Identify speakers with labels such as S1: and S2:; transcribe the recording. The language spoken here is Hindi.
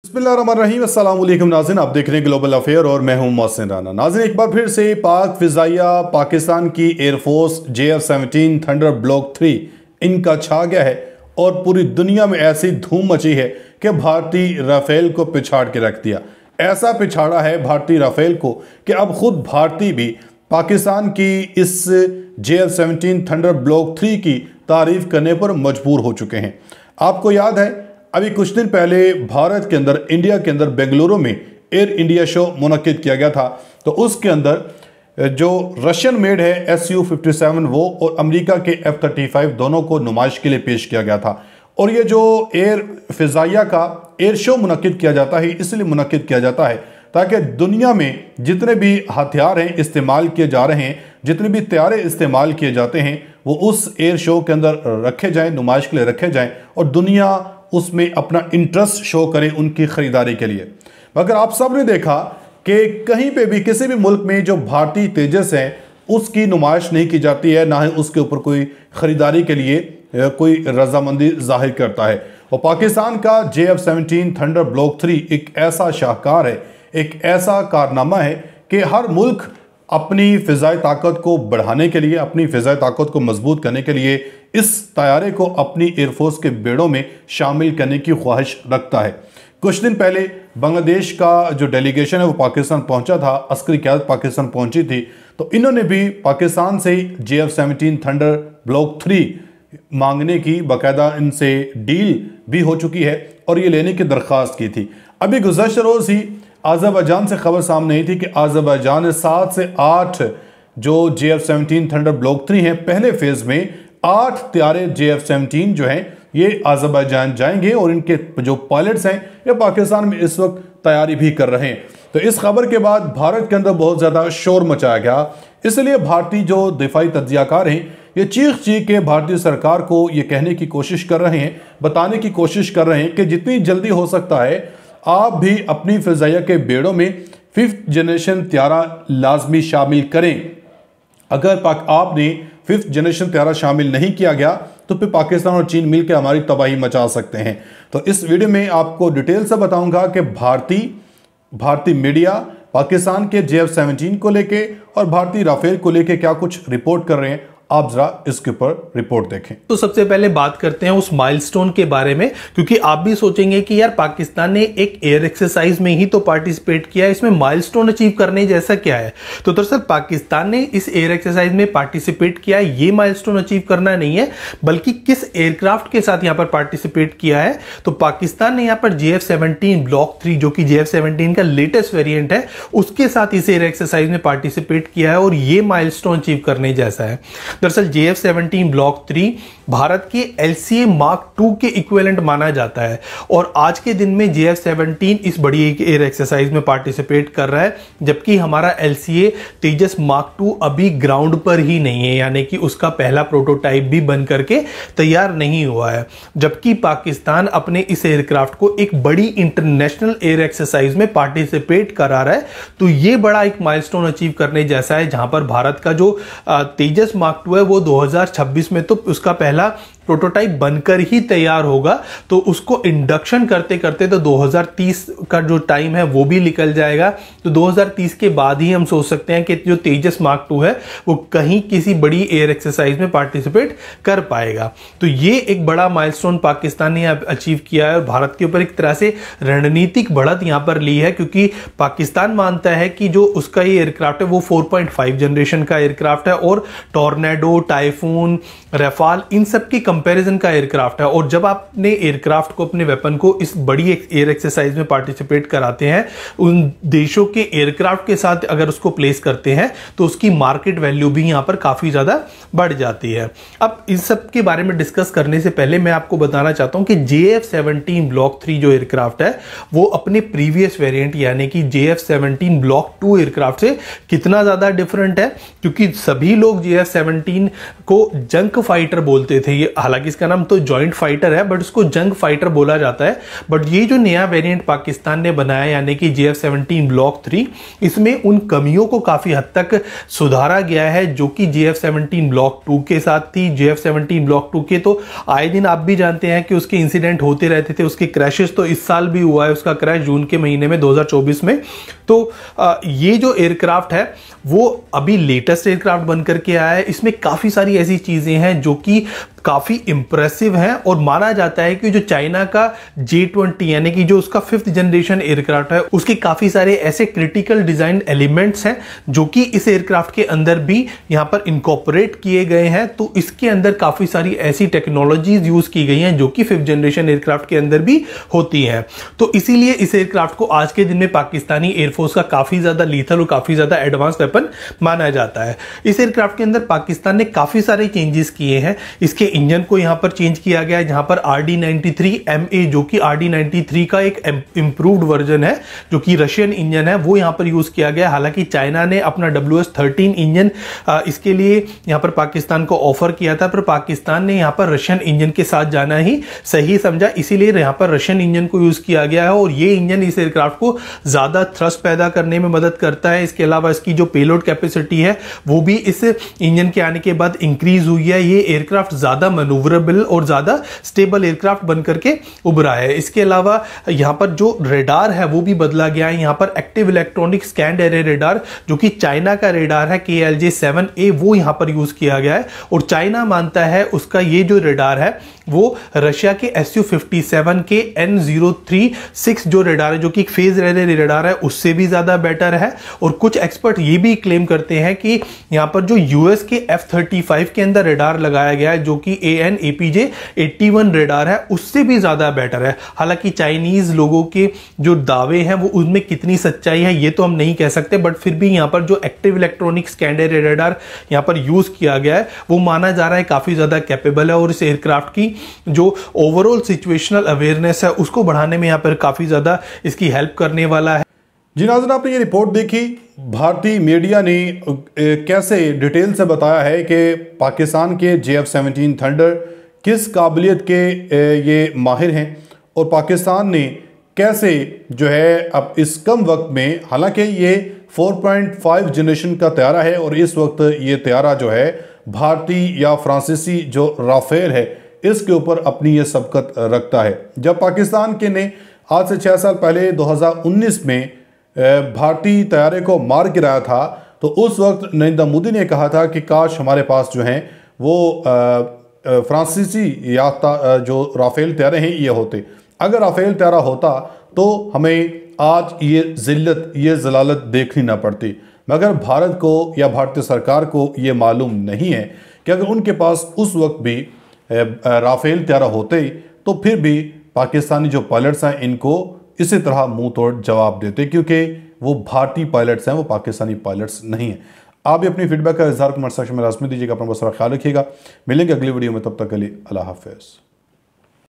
S1: बिस्मिल्लाहिर्रहमानिर्रहीम। अस्सलाम वालेकुम नाज़रीन, आप देख रहे हैं ग्लोबल अफेयर और मैं हूं मोहसिन राना। नाज़रीन, एक बार फिर से पाक फिजाइया पाकिस्तान की एयरफोर्स JF-17 थंडर ब्लॉक 3 इनका छा गया है और पूरी दुनिया में ऐसी धूम मची है कि भारतीय राफेल को पिछाड़ के रख दिया। ऐसा पिछाड़ा है भारतीय राफेल को कि अब खुद भारतीय भी पाकिस्तान की इस JF-17 थंडर ब्लॉक 3 की तारीफ करने पर मजबूर हो चुके हैं। आपको याद है, अभी कुछ दिन पहले भारत के अंदर, इंडिया के अंदर बेंगलुरु में एयर इंडिया शो मुनक्किद किया गया था। तो उसके अंदर जो रशियन मेड है Su-57 वो और अमेरिका के F-35 दोनों को नुमाइश के लिए पेश किया गया था। और ये जो एयर फिजाइया का एयर शो मुनक्किद किया जाता है, इसलिए मुनक्किद किया जाता है ताकि दुनिया में जितने भी हथियार हैं इस्तेमाल किए जा रहे हैं, जितने भी तैयारे इस्तेमाल किए जाते हैं, वो उस एयर शो के अंदर रखे जाएं, नुमाइश के लिए रखे जाएं और दुनिया उसमें अपना इंटरेस्ट शो करें उनकी खरीदारी के लिए। मगर आप सब ने देखा कि कहीं पे भी किसी भी मुल्क में जो भारतीय तेजस है उसकी नुमाइश नहीं की जाती है, ना ही उसके ऊपर कोई खरीदारी के लिए कोई रजामंदी जाहिर करता है। और पाकिस्तान का JF-17 थंडर ब्लॉक 3 एक ऐसा शाहकार है, एक ऐसा कारनामा है कि हर मुल्क अपनी फ़िज़ाई ताकत को बढ़ाने के लिए, अपनी फ़िज़ाई ताकत को मजबूत करने के लिए इस तैयारे को अपनी एयरफोर्स के बेड़ों में शामिल करने की ख्वाहिश रखता है। कुछ दिन पहले बांग्लादेश का जो डेलीगेशन है वो पाकिस्तान पहुंचा था, अस्करी क़यादत पाकिस्तान पहुंची थी। तो इन्होंने भी पाकिस्तान से JF-17 थंडर ब्लॉक 3 मांगने की बाकायदा इनसे डील भी हो चुकी है और ये लेने की दरख्वास्त की थी। अभी गुज़श्ता रोज़ ही अज़रबैजान से खबर सामने आई थी कि अज़रबैजान ने 7 से 8 जो JF-17 थंडर ब्लॉक 3 हैं, पहले फेज में 8 तैयारे JF-17 जो हैं ये अज़रबैजान जाएंगे और इनके जो पायलट्स हैं ये पाकिस्तान में इस वक्त तैयारी भी कर रहे हैं। तो इस खबर के बाद भारत के अंदर बहुत ज़्यादा शोर मचाया गया। इसलिए भारतीय जो दिफाई तज्जियाकार हैं ये चीख के भारतीय सरकार को ये कहने की कोशिश कर रहे हैं, बताने की कोशिश कर रहे हैं कि जितनी जल्दी हो सकता है आप भी अपनी फ़िज़ाइया के बेड़ों में 5th जनरेशन त्यारा लाजमी शामिल करें। अगर आपने 5th जनरेशन त्यारा शामिल नहीं किया गया तो फिर पाकिस्तान और चीन मिलकर हमारी तबाही मचा सकते हैं। तो इस वीडियो में आपको डिटेल से बताऊंगा कि भारतीय मीडिया पाकिस्तान के JF-17 को लेके और भारतीय राफेल को लेके क्या कुछ रिपोर्ट कर रहे हैं। आप जरा इसके ऊपर रिपोर्ट देखें।
S2: तो सबसे पहले बात करते हैं उस माइलस्टोन के बारे में, क्योंकि आप भी सोचेंगे कि यार पाकिस्तान ने एक एयर एक्सरसाइज में ही तो पार्टिसिपेट किया, इसमें माइलस्टोन अचीव करने जैसा क्या है। तो दरअसल पाकिस्तान ने इस एयर एक्सरसाइज में पार्टिसिपेट किया, ये माइलस्टोन अचीव करना नहीं है, बल्कि किस एयरक्राफ्ट के साथ यहां पर पार्टिसिपेट किया है। तो पाकिस्तान ने यहां पर JF-17 ब्लॉक 3 जो कि JF-17 का लेटेस्ट वेरिएंट है उसके साथ इस एयर एक्सरसाइज में पार्टिसिपेट किया है और ये माइलस्टोन अचीव करने जैसा है। दरअसल JF-17 ब्लॉक 3 भारत के LCA Mark II के इक्विवेलेंट माना जाता है और आज के दिन में JF-17 इस बड़ी एयर एक्सरसाइज में पार्टिसिपेट कर रहा है, जबकि हमारा LCA तेजस Mark II अभी ग्राउंड पर ही नहीं है, यानी कि उसका पहला प्रोटोटाइप भी बन करके तैयार नहीं हुआ है। जबकि पाकिस्तान अपने इस एयरक्राफ्ट को एक बड़ी इंटरनेशनल एयर एक्सरसाइज में पार्टिसिपेट करा रहा है। तो ये बड़ा एक माइलस्टोन अचीव करने जैसा है, जहां पर भारत का जो तेजस Mark II है वो 2026 में तो उसका पहला प्रोटोटाइप बनकर ही तैयार होगा। तो उसको इंडक्शन करते करते तो 2030 का जो टाइम है वो भी निकल जाएगा। तो 2030 के बाद ही हम सोच सकते हैं कि जो तेजस Mark II है वो कहीं किसी बड़ी एयर एक्सरसाइज में पार्टिसिपेट कर पाएगा। तो ये एक बड़ा माइलस्टोन पाकिस्तान ने अचीव किया है और भारत के ऊपर एक तरह से रणनीतिक बढ़त यहां पर ली है, क्योंकि पाकिस्तान मानता है कि जो उसका ये एयरक्राफ्ट है वो 4.5 जनरेशन का एयरक्राफ्ट है और टॉर्नेडो, टाइफून, रफाल इन सब की कंपैरिजन का एयरक्राफ्ट है। और जब आपने एयरक्राफ्ट को, अपने वेपन को इस बड़ी एयर एक्सरसाइज में पार्टिसिपेट कराते हैं, उन देशों के एयरक्राफ्ट के साथ अगर उसको प्लेस करते हैं तो उसकी मार्केट वैल्यू भी यहां पर काफी ज्यादा बढ़ जाती है। अब इस सब के बारे में डिस्कस करने से पहले मैं आपको बताना चाहता हूं कि JF-17 ब्लॉक 3 जो एयरक्राफ्ट है वो अपने प्रीवियस वेरिएंट यानी कि JF-17 ब्लॉक 2 एयरक्राफ्ट से कितना ज्यादा डिफरेंट है, क्योंकि सभी लोग JF-17 को जंक फाइटर बोलते थे। हालांकि इसका नाम तो जॉइंट फाइटर है बट उसको जंग फाइटर बोला जाता है। बट ये जो नया वेरिएंट पाकिस्तान ने बनाया यानी कि JF-17 ब्लॉक 3, इसमें उन कमियों को काफी हद तक सुधारा गया है जो कि JF-17 ब्लॉक 2 के साथ थी। JF-17 ब्लॉक 2 के तो आए दिन आप भी जानते हैं कि उसके इंसिडेंट होते रहते थे, उसके क्रैशेस तो इस साल भी हुआ है, उसका क्रैश जून के महीने में 2024 में। तो ये जो एयरक्राफ्ट है वो अभी लेटेस्ट एयरक्राफ्ट बनकर के आया है। इसमें काफी सारी ऐसी चीजें हैं जो कि काफी इंप्रेसिव हैं और माना जाता है कि जो चाइना का J-20 यानी कि जो उसका 5th जनरेशन एयरक्राफ्ट है उसके काफी सारे ऐसे क्रिटिकल डिजाइन एलिमेंट्स हैं जो कि इस एयरक्राफ्ट के अंदर भी यहां पर इनकॉर्पोरेट किए गए हैं। तो इसके अंदर काफी सारी ऐसी टेक्नोलॉजीज यूज की गई हैं जो कि 5th जनरेशन एयरक्राफ्ट के अंदर भी होती हैं। तो इसीलिए इस एयरक्राफ्ट को आज के दिन में पाकिस्तानी एयरफोर्स का काफी ज्यादा लीथल और काफी ज्यादा एडवांस वेपन माना जाता है। इस एयरक्राफ्ट के अंदर पाकिस्तान ने काफी सारे चेंजेस किए हैं। इसके इंजन को यहां पर चेंज किया गया है, जहां पर RD-93MA जो कि RD-93 का एक इंप्रूव्ड वर्जन है जो कि रशियन इंजन है वो यहां पर यूज किया गया। हालांकि चाइना ने अपना WS-13 इंजन इसके लिए यहां पर पाकिस्तान को ऑफर किया था, पर पाकिस्तान ने यहां पर रशियन इंजन के साथ जाना ही सही समझा, इसीलिए यहां पर रशियन इंजन को यूज किया गया है। और ये इंजन इस एयरक्राफ्ट को ज्यादा थ्रस्ट पैदा करने में मदद करता है। इसके अलावा इसकी जो पेलोड कैपेसिटी है वो भी इस इंजन के आने के बाद इंक्रीज हुई है। ये एयरक्राफ्ट ज्यादा मैन्यूवरेबल और ज्यादा स्टेबल एयरक्राफ्ट बनकर के उभरा है। इसके अलावा यहां पर जो रेडार है वो भी बदला गया है। यहां पर active electronic scanned array radar जो कि चाइना का रेडार है KLJ-7A वो यहां पर यूज किया गया है और चाइना मानता है उसका ये जो रेडार है वो रशिया के Su-57 के N036 जो रेडार है जो कि एक फेज एरे रेडार है उससे भी ज्यादा बेटर है। और कुछ एक्सपर्ट ये भी क्लेम करते हैं कि यहां पर जो यूएस के F-35 के अंदर रेडार लगाया गया है जो कि AN/APJ-81 रेडार है उससे भी ज्यादा बेटर है। हालांकि चाइनीज लोगों के जो दावे हैं वो उनमें कितनी सच्चाई है ये तो हम नहीं कह सकते, बट फिर भी यहां पर जो active electronic scanned array radar यहां पर यूज किया गया है वो माना जा रहा है काफी ज्यादा कैपेबल है और इस एयरक्राफ्ट की जो ओवरऑल सिचुएशनल अवेयरनेस है उसको बढ़ाने में यहां पर काफी ज्यादा इसकी हेल्प करने वाला है।
S1: जी नाज़रीन, आपने ये रिपोर्ट देखी, भारतीय मीडिया ने कैसे डिटेल से बताया है कि पाकिस्तान के JF-17 थंडर किस काबिलियत के ये माहिर हैं और पाकिस्तान ने कैसे जो है अब इस कम वक्त में, हालांकि ये 4.5 जनरेशन का तैयारा है और इस वक्त ये तैयारा जो है भारतीय या फ्रांसीसी जो राफेल है इसके ऊपर अपनी ये सबकत रखता है। जब पाकिस्तान के ने आज से 6 साल पहले 2019 में भारतीय तैयारे को मार गिराया था तो उस वक्त नरेंद्र मोदी ने कहा था कि काश हमारे पास जो हैं वो फ्रांसीसी या जो राफेल तैयारे हैं ये होते। अगर राफेल तैयारा होता तो हमें आज ये जिल्लत ये जलालत देखनी ना पड़ती, मगर भारत को या भारतीय सरकार को ये मालूम नहीं है कि अगर उनके पास उस वक्त भी राफेल तैयारा होते तो फिर भी पाकिस्तानी जो पायलट्स हैं इनको इसी तरह मुंह तोड़ जवाब देते, क्योंकि वो भारतीय पायलट्स हैं, वो पाकिस्तानी पायलट्स नहीं हैं। आप भी अपनी फीडबैक का इज़हार कमेंट सेक्शन में लाजमी दीजिएगा। अपना बहुत सारा ख्याल रखिएगा। मिलेंगे अगली वीडियो में, तब तक के लिए अल्लाह हाफ़िज़।